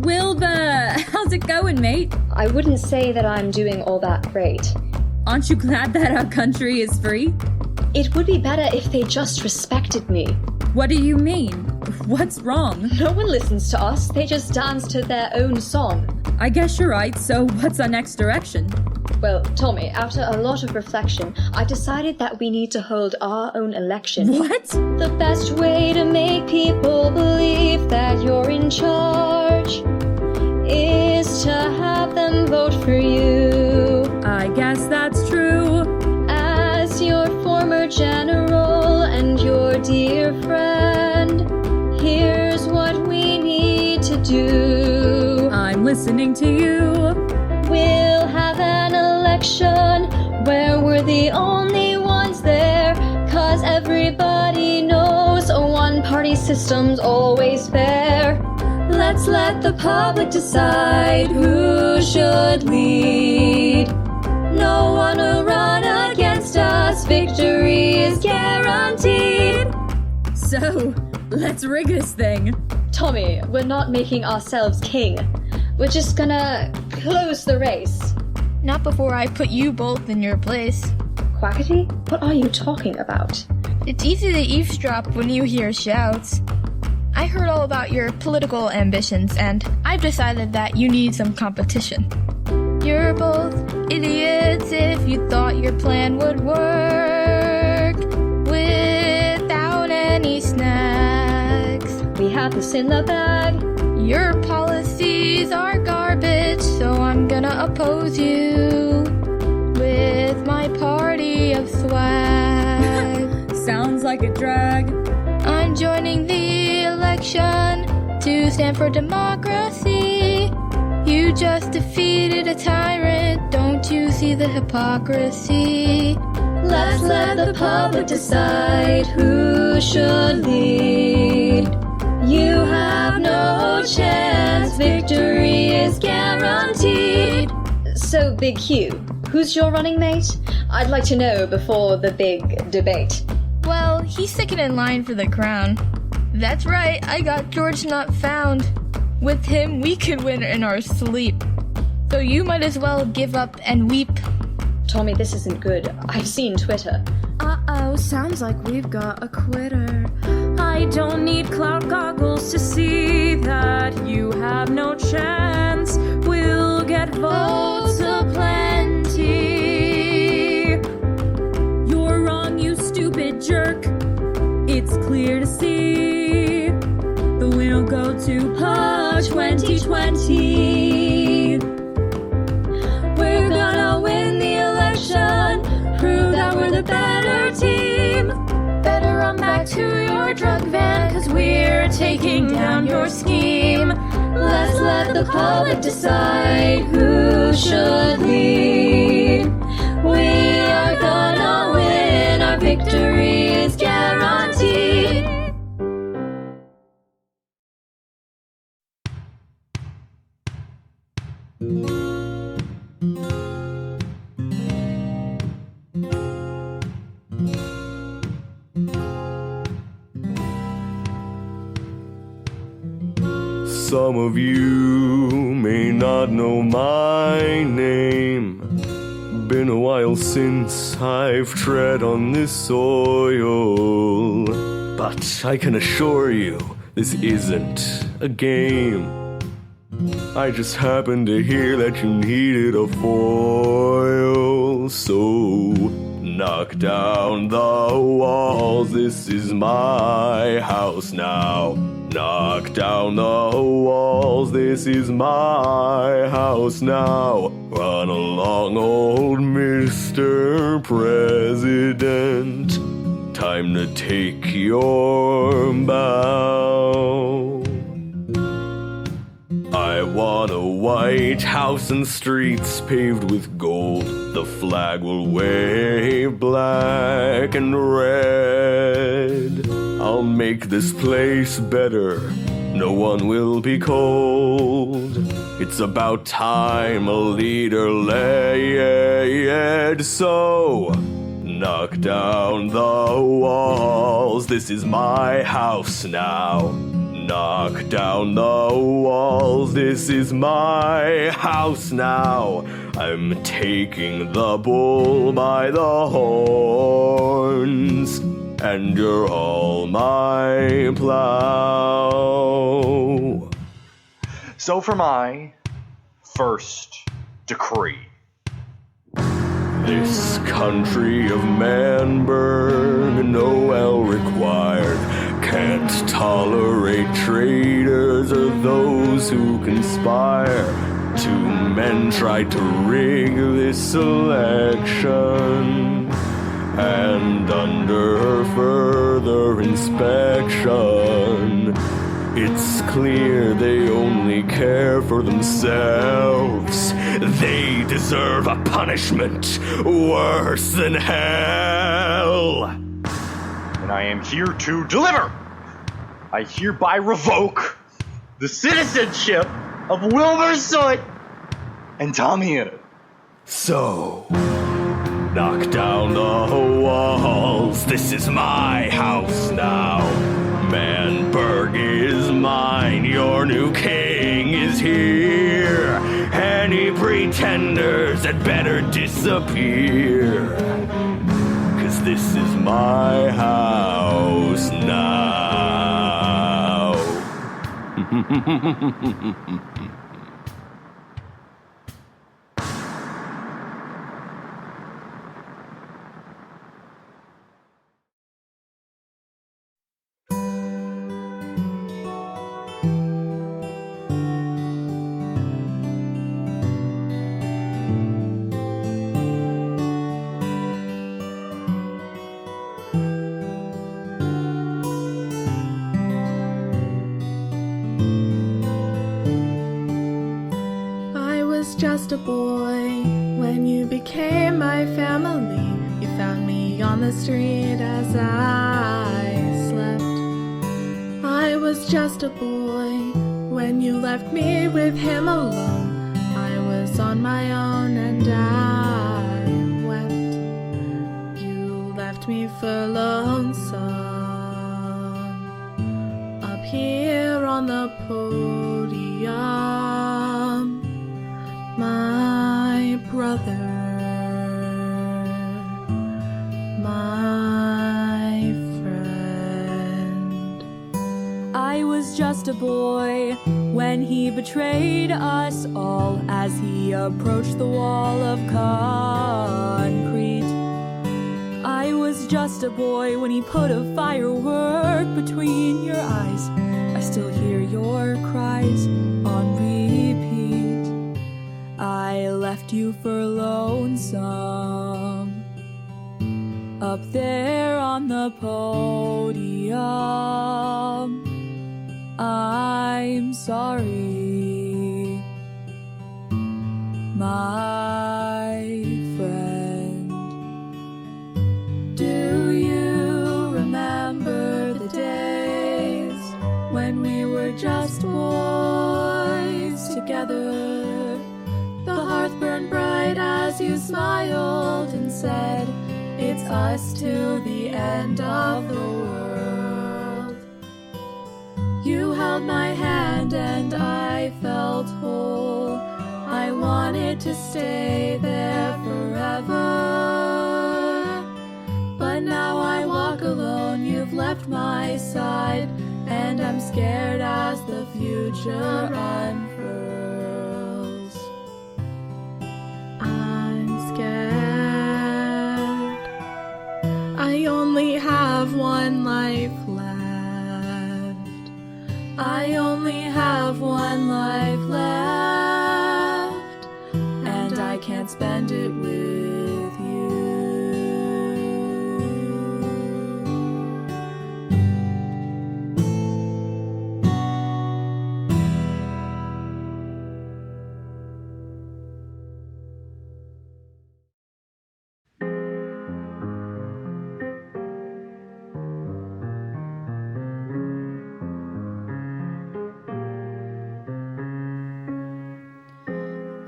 Wilbur! How's it going, mate? I wouldn't say that I'm doing all that great. Aren't you glad that our country is free? It would be better if they just respected me. What do you mean? What's wrong? No one listens to us, they just dance to their own song. I guess you're right, so what's our next direction? Well, Tommy, after a lot of reflection, I decided that we need to hold our own election. What? The best way to make people believe that you're in charge is to have them vote for you. I guess that's true. As your former general and your dear friend, here's what we need to do. I'm listening to you. We'll have an election where we're the only ones there, 'cause everybody knows a one-party system's always fair. Let's let the public decide who should lead. No one will run against us, victory is guaranteed. So, let's rig this thing. Tommy, we're not making ourselves king. We're just gonna close the race. Not before I put you both in your place. Quackity, what are you talking about? It's easy to eavesdrop when you hear shouts. I heard all about your political ambitions, and I've decided that you need some competition. You're both idiots if you thought your plan would work without any snacks. We have this in the bag. Your policies are garbage, so I'm gonna oppose you with my party of swag. Sounds like a drag. I'm joining the election to stand for democracy. You just defeated a tyrant, don't you see the hypocrisy? Let's let the public decide who should lead. You have no chance, victory is guaranteed. So, Big Hugh, who's your running mate? I'd like to know before the big debate. Well, he's second in line for the crown. That's right, I got George Not Found. With him, we could win in our sleep. So you might as well give up and weep. Tommy, this isn't good. I've seen Twitter. Uh-oh, sounds like we've got a quitter. I don't need cloud goggles to see that you have no chance. We'll get votes aplenty. You're wrong, you stupid jerk. It's clear to see. The win'll go to Pog 2020. We're gonna win the election, prove that we're the better team. Better run back to your drug van, 'cause we're taking down your scheme. Let's let the public decide who should lead. We are gonna win, our victory is guaranteed. Some of you may not know my name. Been a while since I've tread on this soil, but I can assure you this isn't a game. I just happened to hear that you needed a foil, so knock down the walls, this is my house now. Knock down the walls, this is my house now. Run along, old Mr. President. Time to take your bow. I want a white house and streets paved with gold. The flag will wave black and red. I'll make this place better, no one will be cold. It's about time a leader led. So, knock down the walls, this is my house now. Knock down the walls, this is my house now. I'm taking the bull by the horns, and you're all my plow. So for my first decree. This country of Manberg, no L required, can't tolerate traitors or those who conspire. 2 men tried to rig this election, and under further inspection, it's clear they only care for themselves. They deserve a punishment worse than hell. And I am here to deliver. I hereby revoke the citizenship of Wilbur Soot and Tommy Eret. So, knock down the walls. This is my house now. Manberg is mine. Your new king is here. Any pretenders had better disappear. 'Cause this is my house now. Just a boy when you became my family. You found me on the street as I slept. I was just a boy when you left me with him alone. I was on my own and I wept. You left me for lonesome up here on the podium. My brother, my friend. I was just a boy when he betrayed us all as he approached the wall of concrete. I was just a boy when he put a firework between your eyes. I still hear your cries on repeat. I left you for lonesome up there on the podium. I'm sorry, my friend. Do you remember the days when we were just boys together? The hearth burned bright as you smiled and said, "It's us till the end of the world." You held my hand and I felt whole. I wanted to stay there forever. But now I walk alone, you've left my side, and I'm scared as the future unfurls. I only have one life left. I only have one life left, and I can't spend it with you.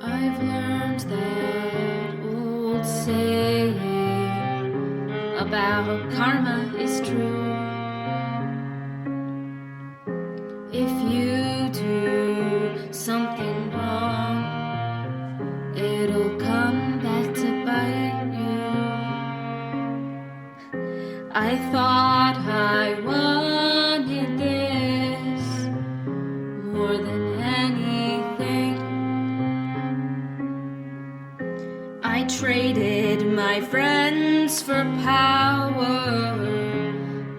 I've learned that old saying about karma is true. If you do something wrong, it'll come back to bite you. I thought I wanted this more than anything. I traded my friends for power.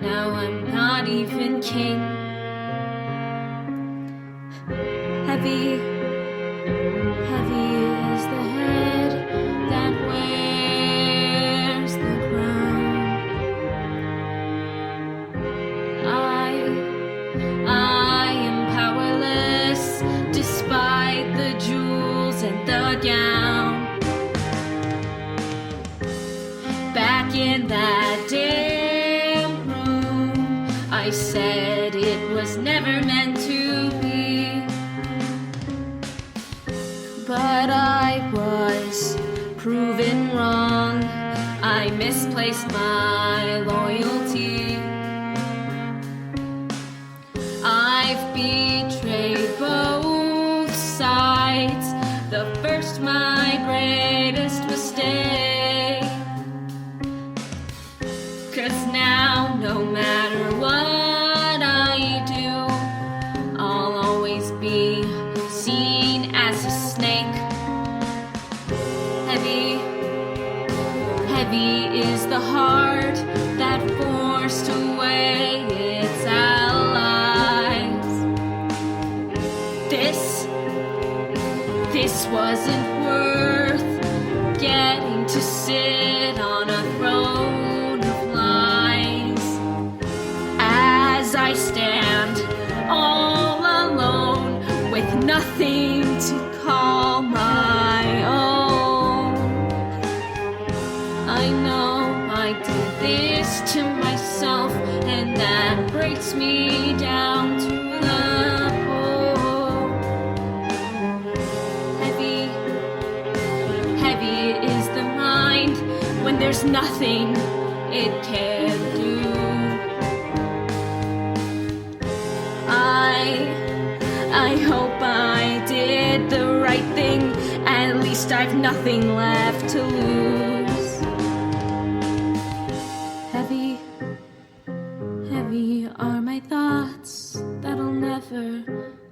Now I'm not even king. Heavy, heavy is the head that wears the crown. I am powerless despite the jewels and the gown. Back in that damn room, I said it was never meant to be. But I was proven wrong. I misplaced my loyalty. I've betrayed both sides. The first, my greatest mistake. 'Cause now, no matter what I do, I'll always be seen as a snake. Heavy, heavy is the heart that forced away its allies. This wasn't worth getting to sit on a throne of lies. As I stand all alone with nothing to call my own, I know I did this to myself, and that breaks me down to the core. Heavy, heavy is the mind when there's nothing it can do. I hope I did the right thing. At least I've nothing left to lose. Heavy, heavy are my thoughts that'll never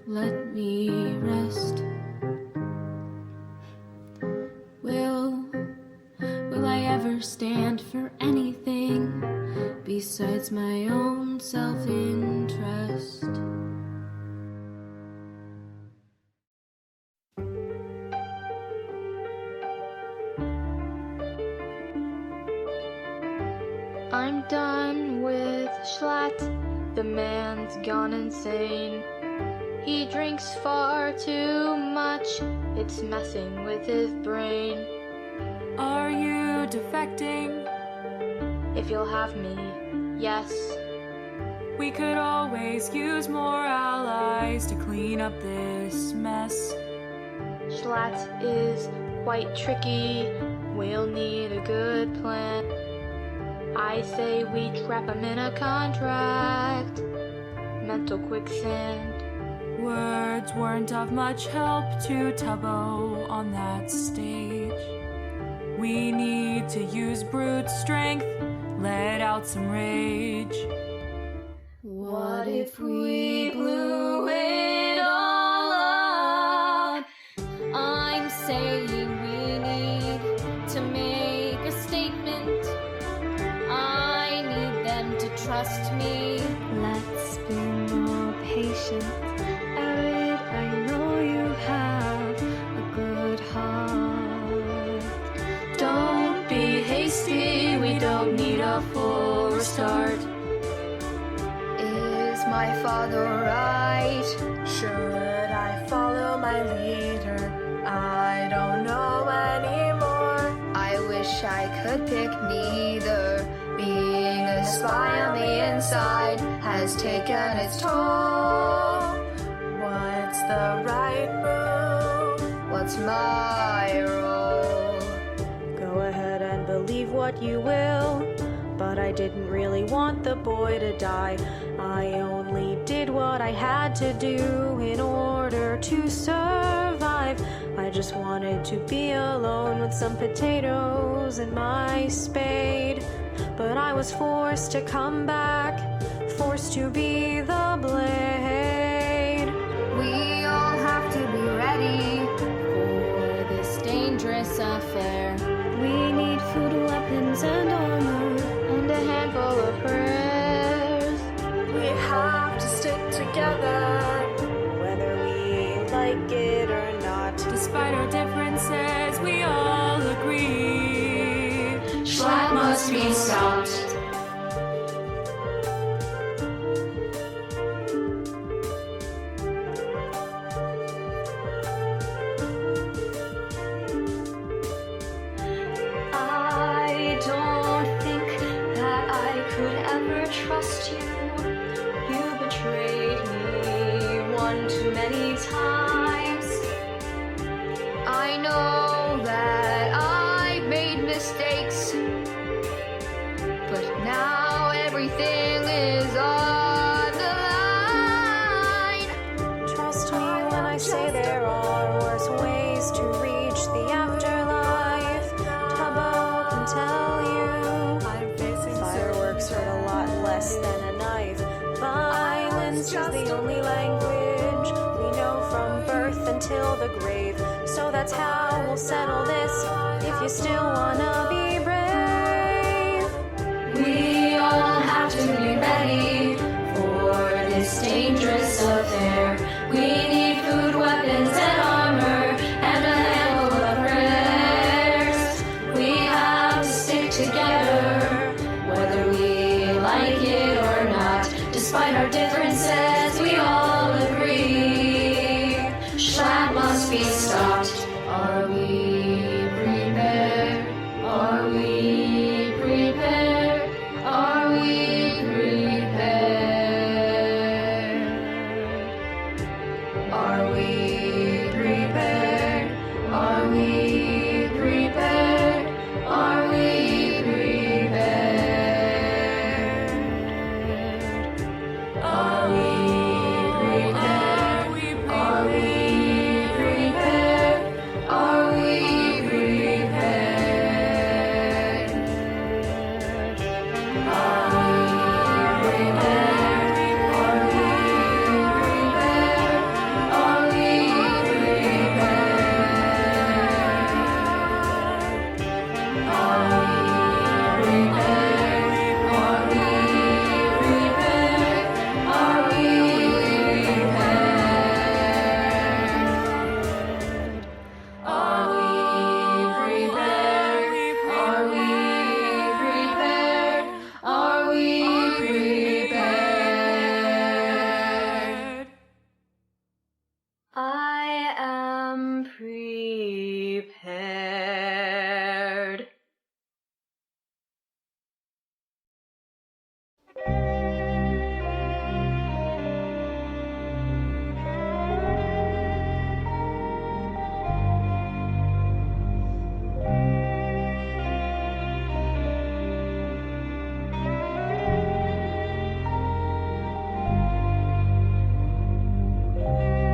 let me rest. Will I ever stand for anything besides my own self-interest? I'm done with Schlatt. The man's gone insane. He drinks far too much. It's messing with his brain. Are you defecting? If you'll have me, yes. We could always use more allies to clean up this mess. Schlatt is quite tricky. We'll need a good plan. I say we trap him in a contract. Mental quicksand. Words weren't of much help to Tubbo on that stage. We need to use brute strength, let out some rage. What if we blew it all up? I'm saying we need to make a statement. I need them to trust me. Let's be more patient. Eret, I know you have a good heart. Don't be hasty, we don't need a full restart. Is my father right? Should I follow my leader? I don't know anymore. I wish I could pick neither. Being a spy on the inside has taken its toll. What's the right move? What's my role? Go ahead and believe what you will, but I didn't really want the boy to die. I only did what what I had to do in order to survive. I just wanted to be alone with some potatoes and my spade. But I was forced to come back, forced to be the blade. We all have to be ready for this dangerous affair. We need food, weapons, and armor, And a handful of prayers. We have to stick together, whether we like it or not. Despite our differences, we all agree. Schlatt must be stopped. I don't think that I could ever trust you. You betrayed me one too many times. I know that I made mistakes, but now everything is on the line. Trust me when I say there are worse ways to reach the afterlife. Tubbo can tell you fireworks hurt a lot less than a knife. Violence is the only language we know from birth until the grave. So that's how we'll settle this, if you still wanna be brave. We all have to be ready for this dangerous affair. We need food, weapons, and armor, and a handful of prayers. We have to stick together, whether we like it or not. Despite our differences, we all agree. Schlatt must be stopped. Are we prepared? Are we prepared? Are we prepared? Are we prepared? Are we prepared? Are we prepared? Are we prepared? Are we prepared? Are we prepared? Are we prepared? Are we prepared? Are we prepared? Are we prepared? Are we prepared? Are we prepared? Are we prepared? Are we prepared? Are we prepared? I am prepared.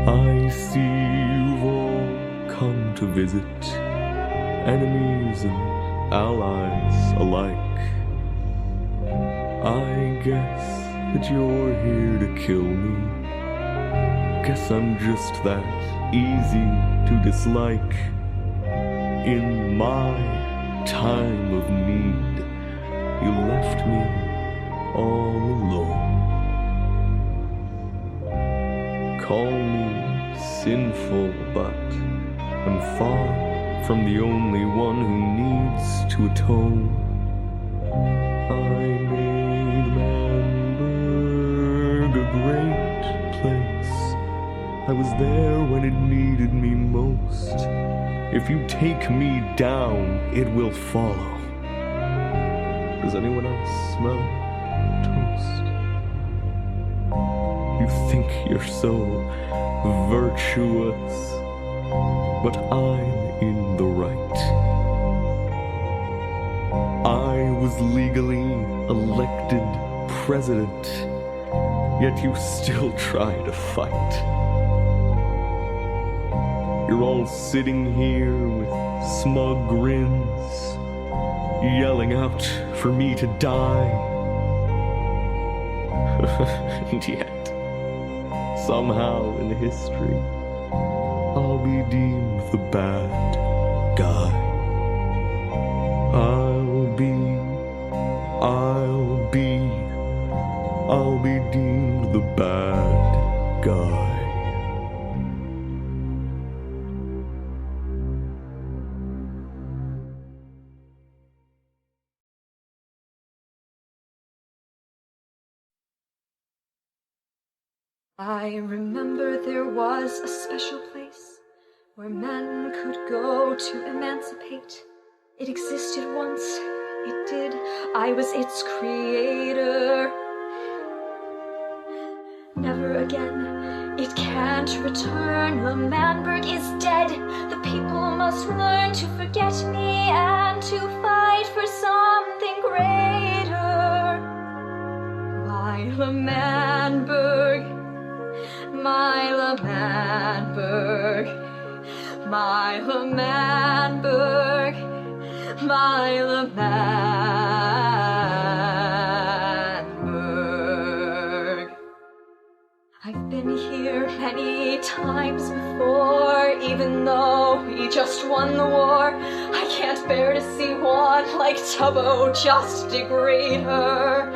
I see you've all come to visit, enemies and allies alike. I guess that you're here to kill me. Guess I'm just that easy to dislike. In my time of need, you left me all alone. Call me sinful, but I'm far from the only one who needs to atone. I made Manberg a great place. I was there when it needed me most. If you take me down, it will follow. Does anyone else smell toast? You think you're so virtuous, but I'm in the right. I was legally elected president. yet you still try to fight. You're all sitting here with smug grins, yelling out for me to die. And yet, somehow in history, I'll be deemed the bad guy. I'll be deemed the bad guy. I remember there was a special place where men could go to emancipate. It existed once, it did, I was its creator. Never again, it can't return, the Manberg is dead. The people must learn to forget me and to fight for something greater. Myla Manberg, Myla Manberg, Myla Manberg, Myla Manberg. I've been here many times before, even though we just won the war. I can't bear to see one like Tubbo just degrade her.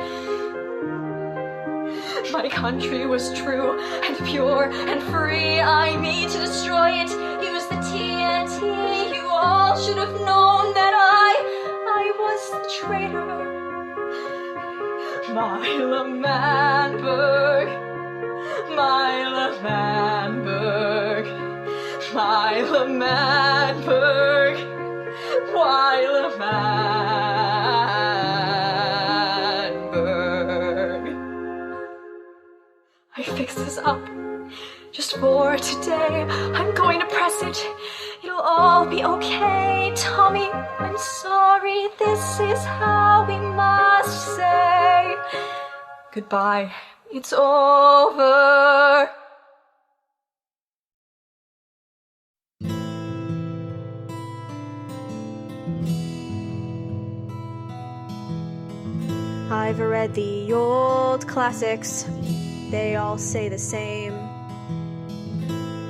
My country was true and pure and free. I mean to destroy it. Use the TNT. You all should have known that I was the traitor. Myla Manberg, Myla Manberg, Myla Manberg, Myla Manberg. I fixed this up just for today. I'm going to press it. It'll all be okay. Tommy, I'm sorry. This is how we must say goodbye. It's over. I've read the old classics. They all say the same.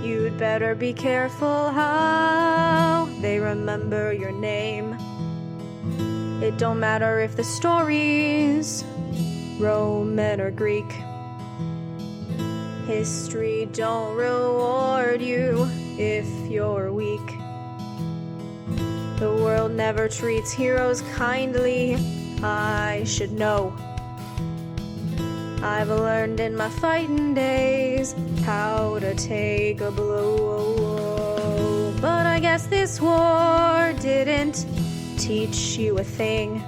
You'd better be careful how they remember your name. It don't matter if the story's Roman or Greek. History don't reward you if you're weak. The world never treats heroes kindly, I should know. I've learned in my fighting days how to take a blow. But I guess this war didn't teach you a thing.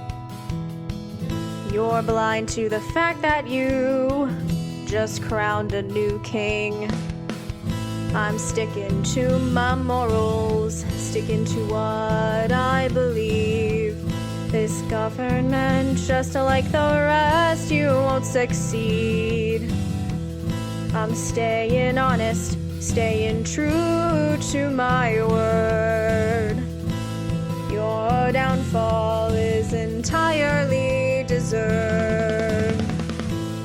You're blind to the fact that you just crowned a new king. I'm sticking to my morals, sticking to what I believe. This government, just like the rest, you won't succeed. I'm staying honest, staying true to my word. Your downfall is entirely deserved.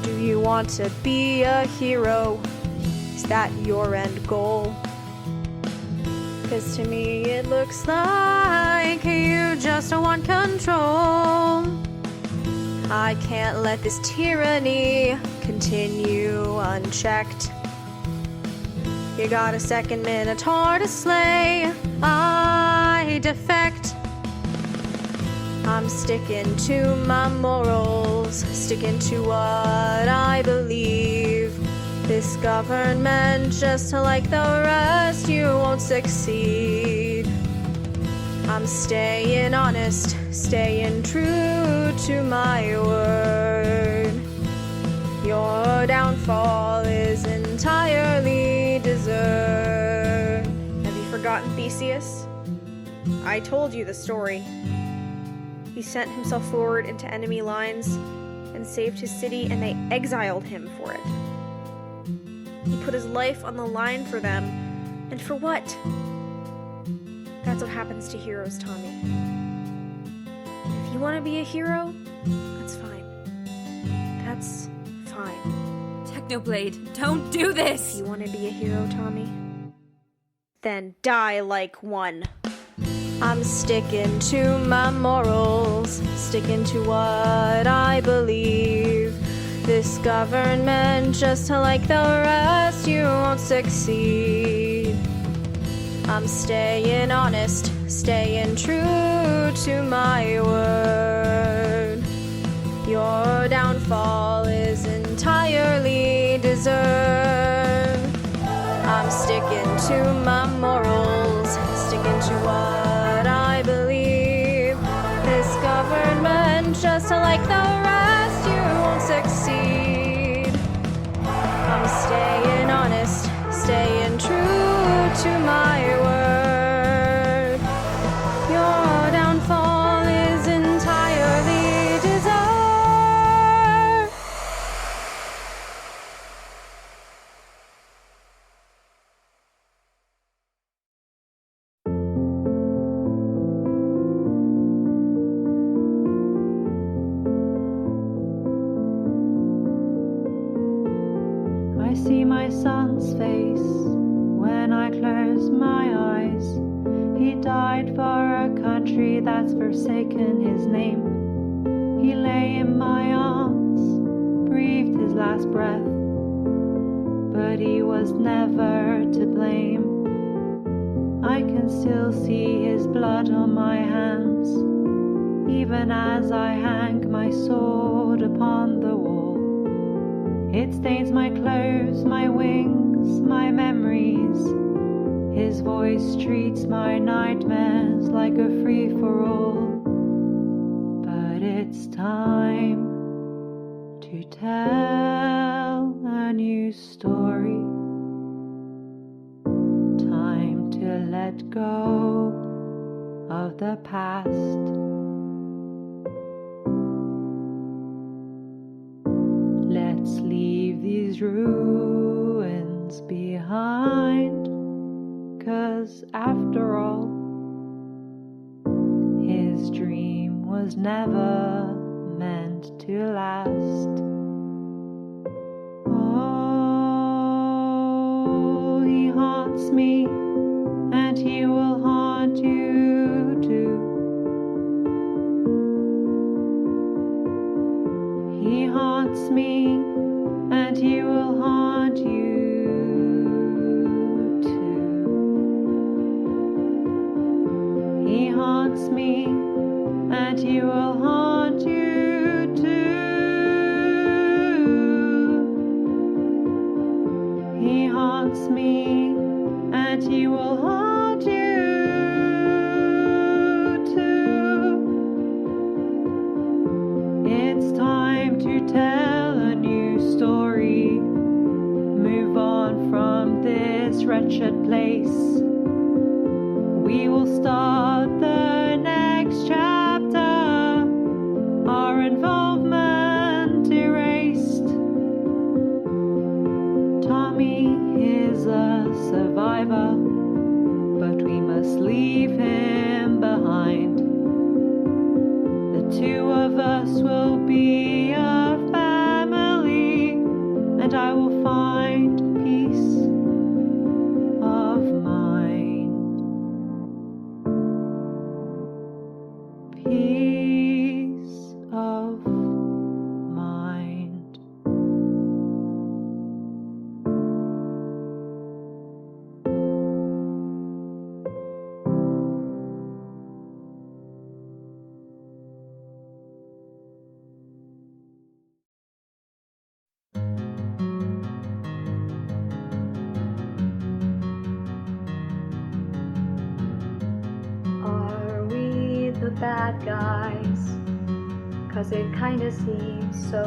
Do you want to be a hero? Is that your end goal? 'Cause to me it looks like you just want control. I can't let this tyranny continue unchecked. You got a second Minotaur to slay, I defect. I'm sticking to my morals, sticking to what I believe. This government, just like the rest, you won't succeed. I'm staying honest, staying true to my word. Your downfall is entirely deserved. Have you forgotten Theseus? I told you the story. He sent himself forward into enemy lines and saved his city, and they exiled him for it. He put his life on the line for them. And for what? That's what happens to heroes, Tommy. If you want to be a hero, that's fine. That's fine. Technoblade, don't do this! If you want to be a hero, Tommy, then die like one. I'm sticking to my morals, sticking to what I believe. This government, just like the rest, you won't succeed. I'm staying honest, staying true to my word. Your downfall is entirely deserved. I'm sticking to my morals, sticking to what I believe. This government, just like the rest, you won't succeed. I'm staying honest, staying true to my word. Your downfall is entirely deserved. I see my son's face when I close my eyes. He died for a country that's forsaken his name. He lay in my arms, breathed his last breath, but he was never to blame. I can still see his blood on my hands, even as I hang my sword upon the wall. It stains my clothes, my wings, my memories. His voice treats my nightmares like a free-for-all. But it's time to tell a new story. Time to let go of the past. Let's leave these ruins behind, 'cause after all, his dream was never meant to last. Oh, he haunts me, and he will haunt you too. He haunts me, and he will haunt you too. He haunts me, and he will haunt you too. He haunts me, and he will haunt you too. It's time to tell a new story. Move on from this wretched place. We will start the next chapter. Our involvement erased. Tommy is a survivor, but we must leave him behind. The two of us will be a family, and I will find peace of mind. Peace of mind. Are we the bad guys? 'Cause it kinda seems so.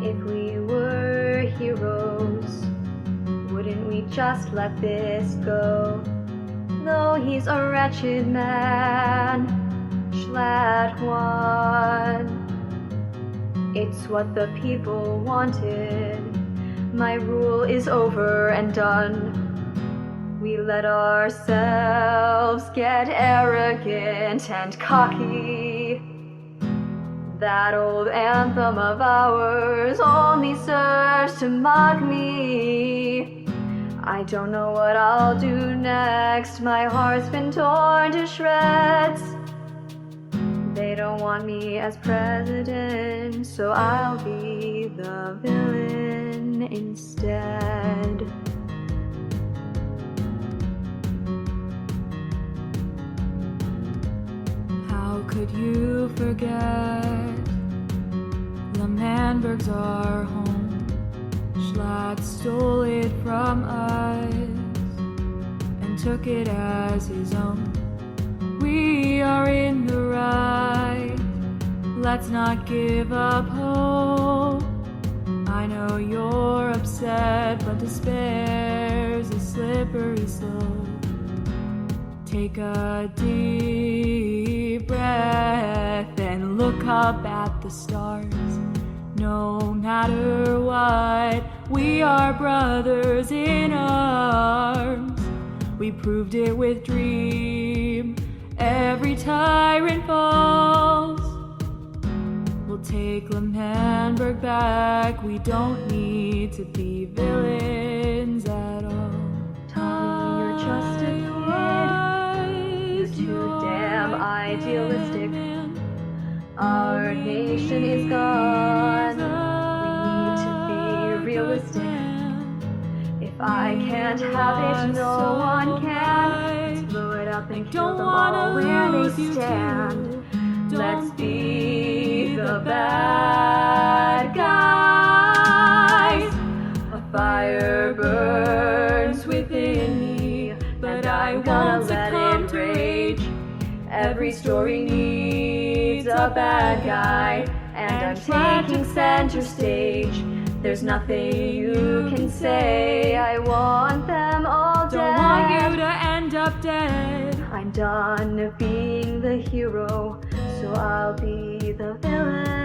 If we were heroes, wouldn't we just let this go? Though he's a wretched man, Schlatt won. It's what the people wanted. My rule is over and done. We let ourselves get arrogant and cocky. That old anthem of ours only serves to mock me. I don't know what I'll do next. My heart's been torn to shreds. They don't want me as president, so I'll be the villain instead. How could you forget? The Manberg's our home. Schlatt stole it from us and took it as his own. We are in the right. Let's not give up hope. I know you're upset, but despair's a slippery slope. Take a deep breath and look up at the stars. No matter what, we are brothers in arms. We proved it with Dream. Every tyrant falls. We'll take Manberg back. We don't need to be villains at all. Tommy, you're just a kid. You're too damn idealistic. Our nation is gone. We need to be realistic. If I can't have it, no one can. Let's blow it up and kill them all where they stand. Let's be the bad guys. A fire burns within me, and I'm gonna let it rage. Every story needs a bad guy, and I'm taking center stage. There's nothing you can say. I want them all dead. Don't want you to end up dead. I'm done being the hero, so I'll be the villain.